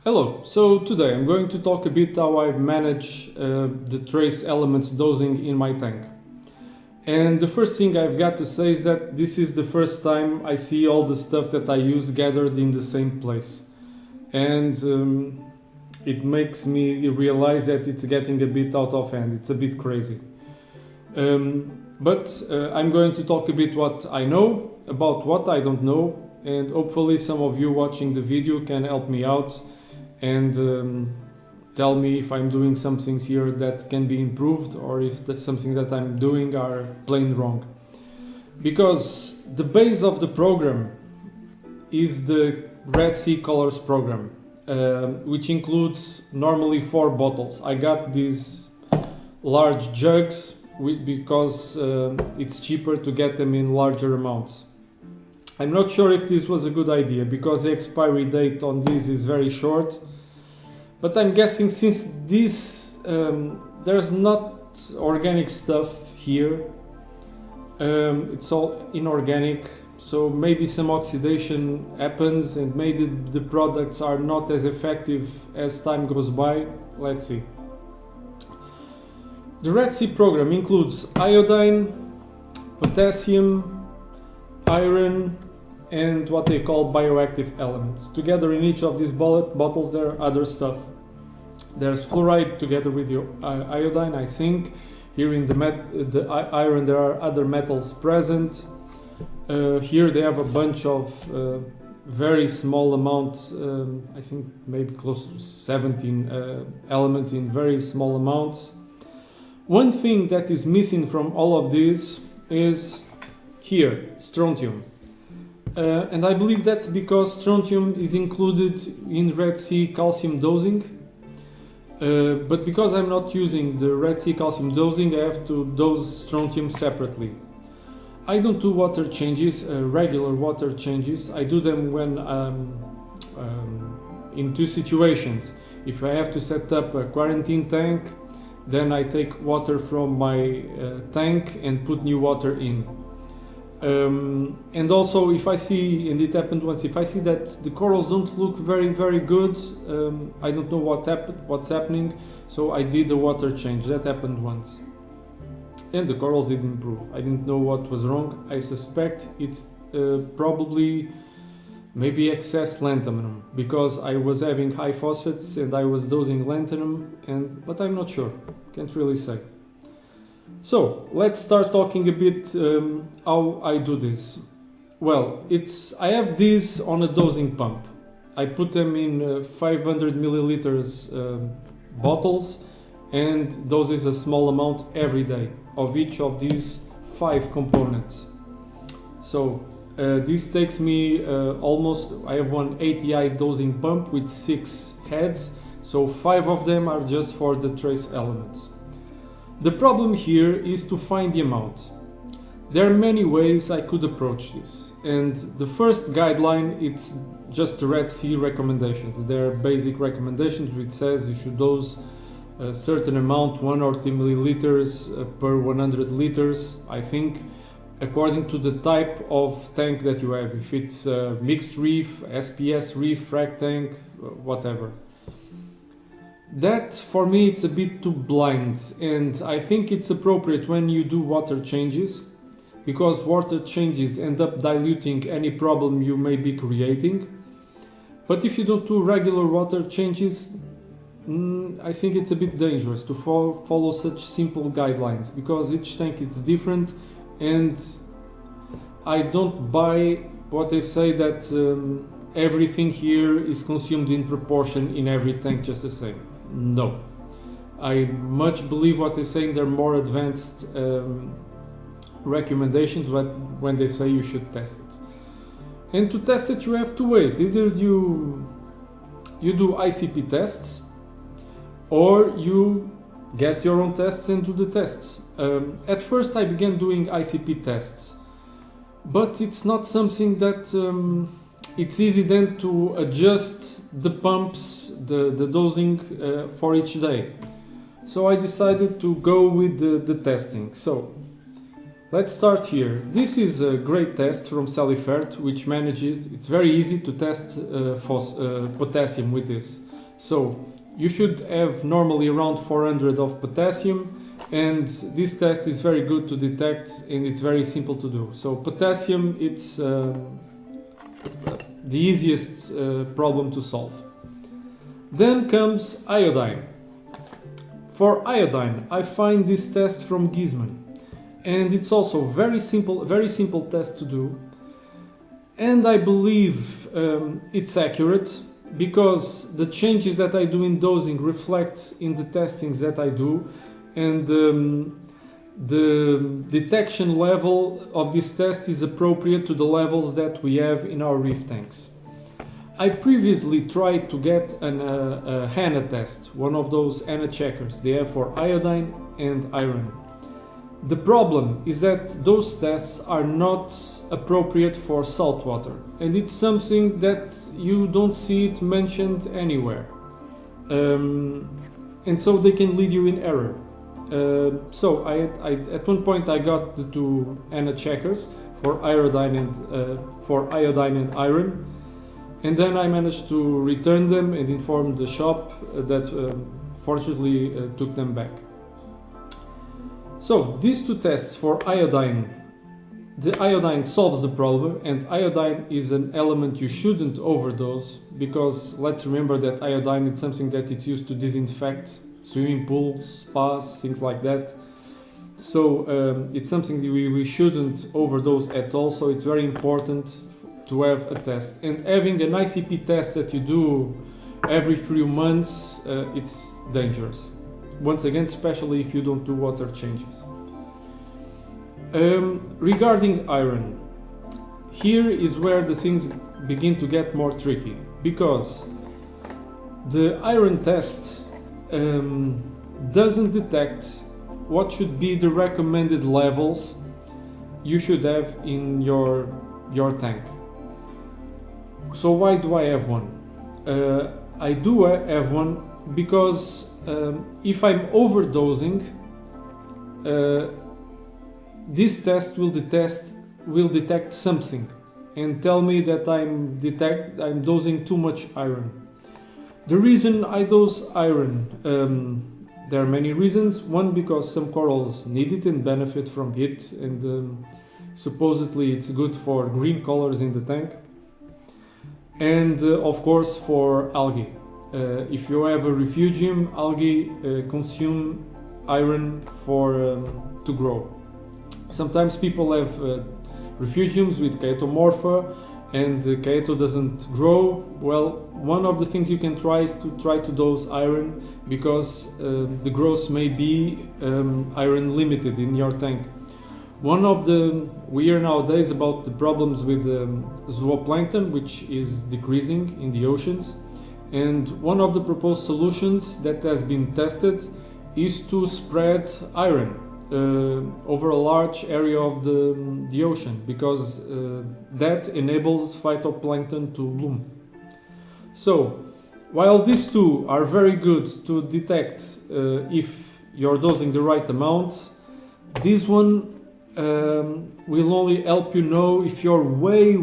Hello, so today I'm going to talk a bit how I've managed the trace elements dosing in my tank. And the first thing I've got to say is that this is the first time I see all the stuff that I use gathered in the same place. And it makes me realize that it's getting a bit out of hand, it's a bit crazy. But I'm going to talk a bit what I know, about what I don't know, and hopefully some of you watching the video can help me out and tell me if I'm doing some things here that can be improved or if that's something that I'm doing are plain wrong. Because the base of the program is the Red Sea Colors program, which includes normally 4 bottles. I got these large jugs because it's cheaper to get them in larger amounts. I'm not sure if this was a good idea because the expiry date on this is very short. But I'm guessing since this there's not organic stuff here, it's all inorganic, so maybe some oxidation happens and maybe the products are not as effective as time goes by. Let's see. The Red Sea program includes iodine, potassium, iron, and what they call bioactive elements. Together in each of these bottles there are other stuff. There's fluoride together with the iodine, I think. Here in the iron there are other metals present. Here they have a bunch of very small amounts, I think maybe close to 17 elements in very small amounts. One thing that is missing from all of this is here, strontium. And I believe that's because strontium is included in Red Sea calcium dosing. But because I'm not using the Red Sea calcium dosing, I have to dose strontium separately. I don't do water changes, regular water changes. I do them when in 2 situations. If I have to set up a quarantine tank, then I take water from my tank and put new water in. And also if I see, and it happened once, if I see that the corals don't look very good, I don't know what's happening, so I did a water change. That happened once. And the corals did improve. I didn't know what was wrong. I suspect it's probably maybe excess lanthanum, because I was having high phosphates and I was dosing lanthanum, but I'm not sure. Can't really say. So let's start talking a bit how I do this. Well, I have these on a dosing pump. I put them in 500 milliliters bottles and doses a small amount every day of each of these 5 components. So this takes me almost, I have one ATI dosing pump with 6 heads, so 5 of them are just for the trace elements. The problem here is to find the amount. There are many ways I could approach this, and the first guideline, it's just the Red Sea recommendations. There are basic recommendations which says you should dose a certain amount, 1 or 2 milliliters per 100 liters, I think, according to the type of tank that you have. If it's a mixed reef, SPS reef, frag tank, whatever. That for me it's a bit too blind, and I think it's appropriate when you do water changes, because water changes end up diluting any problem you may be creating. But if you don't do regular water changes, I think it's a bit dangerous to follow such simple guidelines, because each tank is different, and I don't buy what they say that everything here is consumed in proportion in every tank just the same. No, I much believe what they say in their more advanced recommendations when they say you should test it. And to test it you have 2 ways. Either you do ICP tests, or you get your own tests and do the tests. At first I began doing ICP tests, but it's not something that it's easy then to adjust the pumps, the dosing for each day. So I decided to go with the testing. So let's start here. This is a great test from Salifert, which manages, it's very easy to test potassium with this. So you should have normally around 400 of potassium, and this test is very good to detect and it's very simple to do. So potassium, it's the easiest problem to solve. Then comes iodine. For iodine, I find this test from Giesemann, and it's also very simple test to do, and I believe it's accurate because the changes that I do in dosing reflect in the testings that I do, and the detection level of this test is appropriate to the levels that we have in our reef tanks. I previously tried to get a HANA test, one of those HANA checkers they have for iodine and iron. The problem is that those tests are not appropriate for salt water, and it's something that you don't see it mentioned anywhere, and so they can lead you in error. So I at one point I got the two HANA checkers for iodine and iron, and then I managed to return them and inform the shop that fortunately took them back. So these two tests for iodine, the iodine solves the problem, and iodine is an element you shouldn't overdose, because let's remember that iodine is something that it's used to disinfect swimming pools, spas, things like that. So it's something that we shouldn't overdose at all, so it's very important to have a test. And having an ICP test that you do every few months, it's dangerous. Once again, especially if you don't do water changes. Regarding iron, here is where the things begin to get more tricky, because the iron test doesn't detect what should be the recommended levels you should have in your tank. So why do I have one? I do have one because if I'm overdosing, this test will detect something and tell me that I'm dosing too much iron. The reason I dose iron, there are many reasons. One, because some corals need it and benefit from it, and supposedly it's good for green colors in the tank. And of course for algae. If you have a refugium, algae consume iron to grow. Sometimes people have refugiums with chaetomorpha and the chaeto doesn't grow. Well, one of the things you can try is to dose iron, because the growth may be iron limited in your tank. We hear nowadays about the problems with zooplankton, which is decreasing in the oceans, and one of the proposed solutions that has been tested is to spread iron over a large area of the ocean, because that enables phytoplankton to bloom. So, while these two are very good to detect if you're dosing the right amount, this one will only help you know if you're way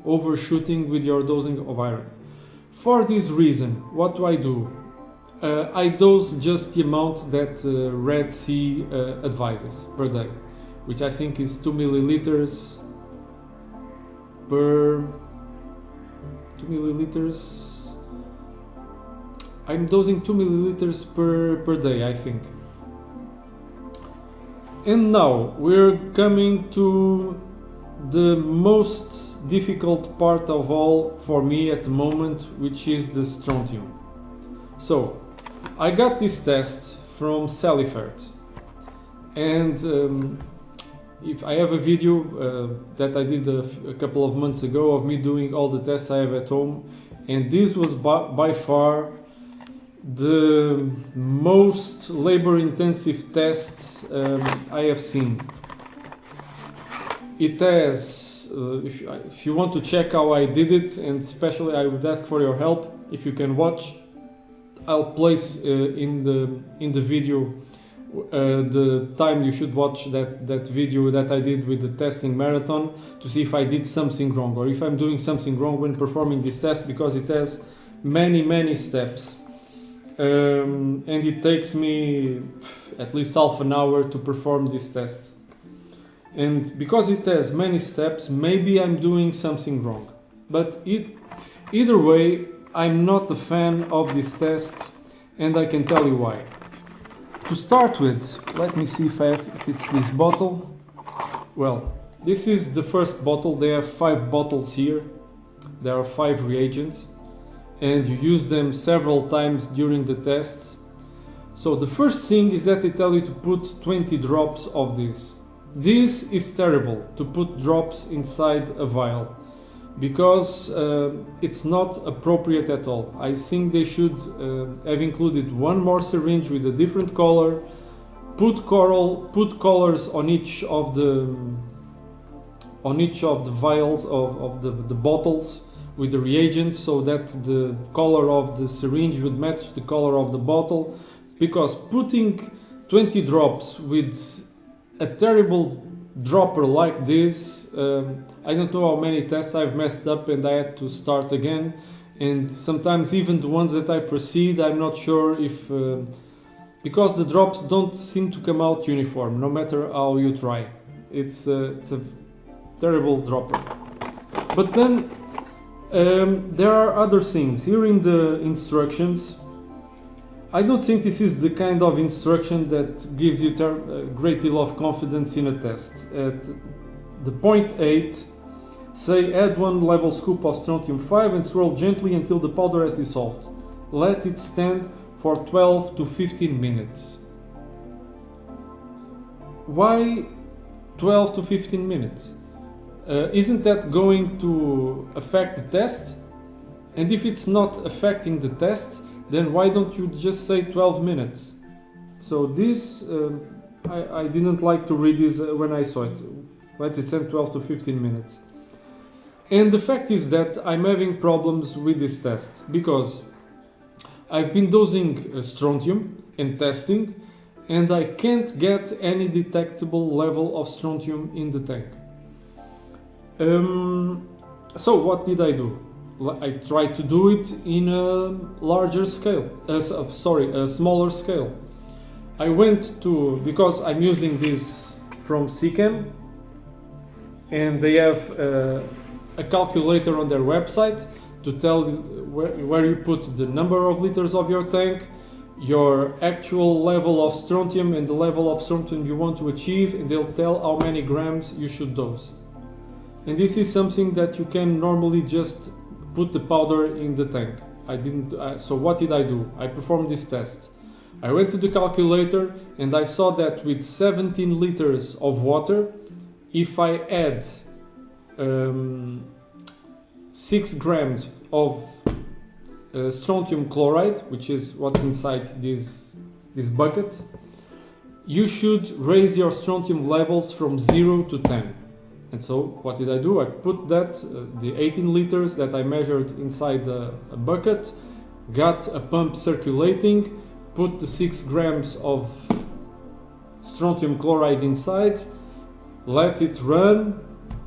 overshooting with your dosing of iron. For this reason, what do? I dose just the amount that Red Sea advises per day, which I think is 2 milliliters per 2 milliliters. I'm dosing 2 milliliters per day, I think. And now we're coming to the most difficult part of all for me at the moment, which is the strontium. So, I got this test from Salifert, and if I have a video that I did a couple of months ago of me doing all the tests I have at home, and this was by far the most labor-intensive test I have seen. It has, if you want to check how I did it, and especially I would ask for your help, if you can watch, I'll place in the video the time you should watch that video that I did with the testing marathon, to see if I did something wrong or if I'm doing something wrong when performing this test, because it has many steps. And it takes me at least half an hour to perform this test. And because it has many steps, maybe I'm doing something wrong. But either way, I'm not a fan of this test, and I can tell you why. To start with, let me see if it's this bottle. Well, this is the first bottle. They have 5 bottles here. There are 5 reagents, and you use them several times during the tests. So the first thing is that they tell you to put 20 drops of this. This is terrible, to put drops inside a vial, because it's not appropriate at all. I think they should have included one more syringe with a different color, put colors on each of the vials of the bottles with the reagents, so that the color of the syringe would match the color of the bottle, because putting 20 drops with a terrible dropper like this, I don't know how many tests I've messed up and I had to start again, and sometimes even the ones that I proceed, I'm not sure if because the drops don't seem to come out uniform no matter how you try. It's a terrible dropper. But then there are other things here in the instructions. I don't think this is the kind of instruction that gives you a great deal of confidence in a test. At the point 8, say add 1 level scoop of strontium 5 and swirl gently until the powder has dissolved. Let it stand for 12 to 15 minutes. Why 12 to 15 minutes? Isn't that going to affect the test? And if it's not affecting the test, then why don't you just say 12 minutes? So this, I didn't like to read this when I saw it. Let it stand 12 to 15 minutes. And the fact is that I'm having problems with this test, because I've been dosing strontium and testing, and I can't get any detectable level of strontium in the tank. So what did I do? I tried to do it in a larger scale, a smaller scale. I went to, because I'm using this from CCAM, and they have a calculator on their website to tell you where you put the number of liters of your tank, your actual level of strontium and the level of strontium you want to achieve, and they'll tell how many grams you should dose. And this is something that you can normally just put the powder in the tank. I didn't. So what did I do? I performed this test. I went to the calculator and I saw that with 17 liters of water, if I add 6 grams of strontium chloride, which is what's inside this bucket, you should raise your strontium levels from 0 to 10. And so what did I do? I put that, the 18 liters that I measured inside a bucket, got a pump circulating, put the 6 grams of strontium chloride inside, let it run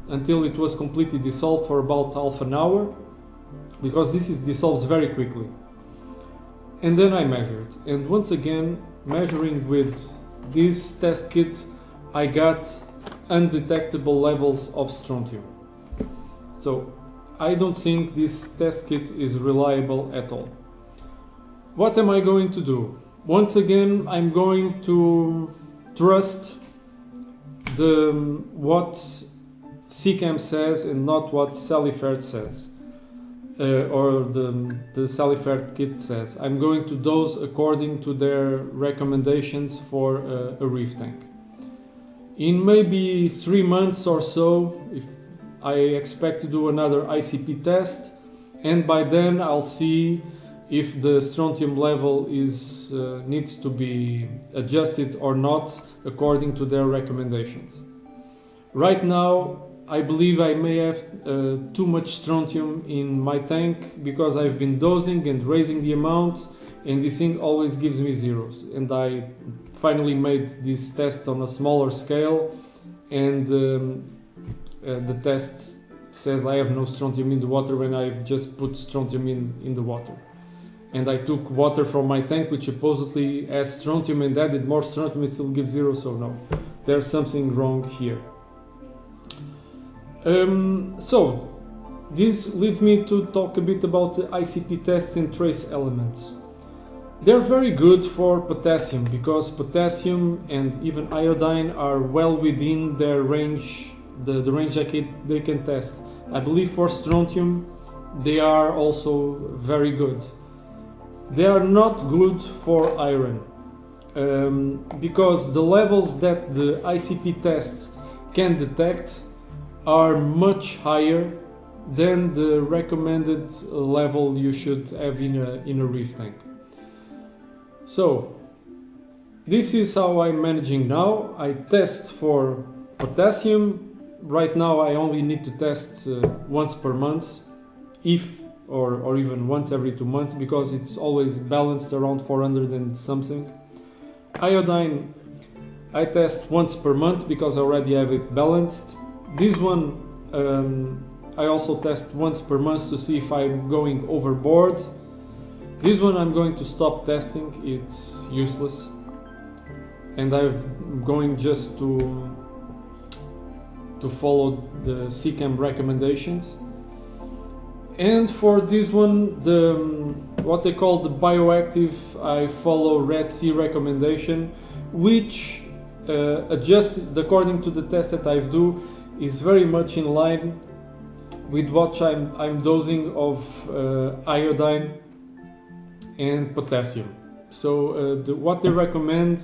until it was completely dissolved for about half an hour, because this dissolves very quickly. And then I measured, and once again, measuring with this test kit, I got undetectable levels of strontium. So I don't think this test kit is reliable at all. What am I going to do? Once again, I'm going to trust what CCAM says and not what Salifert says, or the Salifert kit says. I'm going to dose according to their recommendations for a reef tank. In maybe 3 months or so, if I expect to do another ICP test, and by then I'll see if the strontium level needs to be adjusted or not according to their recommendations. Right now, I believe I may have too much strontium in my tank, because I've been dosing and raising the amount, and this thing always gives me zeros. And I finally made this test on a smaller scale, and the test says I have no strontium in the water when I've just put strontium in the water. And I took water from my tank which supposedly has strontium and added more strontium, it still gives 0, so no, there's something wrong here. So this leads me to talk a bit about the ICP tests and trace elements. They're very good for potassium because potassium and even iodine are well within their range, the range they can test. I believe for strontium they are also very good. They are not good for iron because the levels that the ICP tests can detect are much higher than the recommended level you should have in a reef tank. So this is how I'm managing now. I test for potassium. Right now I only need to test once per month, or even once every 2 months, because it's always balanced around 400 and something. Iodine I test once per month because I already have it balanced. This one I also test once per month to see if I'm going overboard. This one I'm going to stop testing, it's useless, and I'm going just to follow the CCAM recommendations. And for this one, what they call the bioactive, I follow Red Sea recommendation, which adjusted according to the test that I do is very much in line with what I'm dosing of iodine and potassium. So what they recommend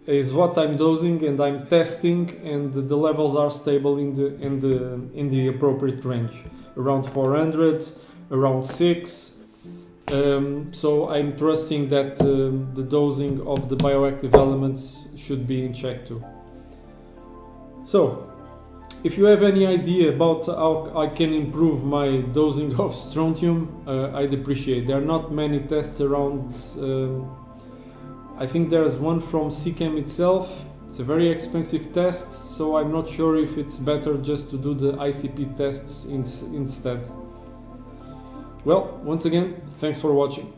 is what I'm dosing and I'm testing, and the levels are stable in the appropriate range, around 400, around 6. So I'm trusting that the dosing of the bioactive elements should be in check too. So if you have any idea about how I can improve my dosing of strontium, I'd appreciate. There are not many tests around. I think there's one from CCAM itself. It's a very expensive test, so I'm not sure if it's better just to do the ICP tests instead. Well, once again, thanks for watching.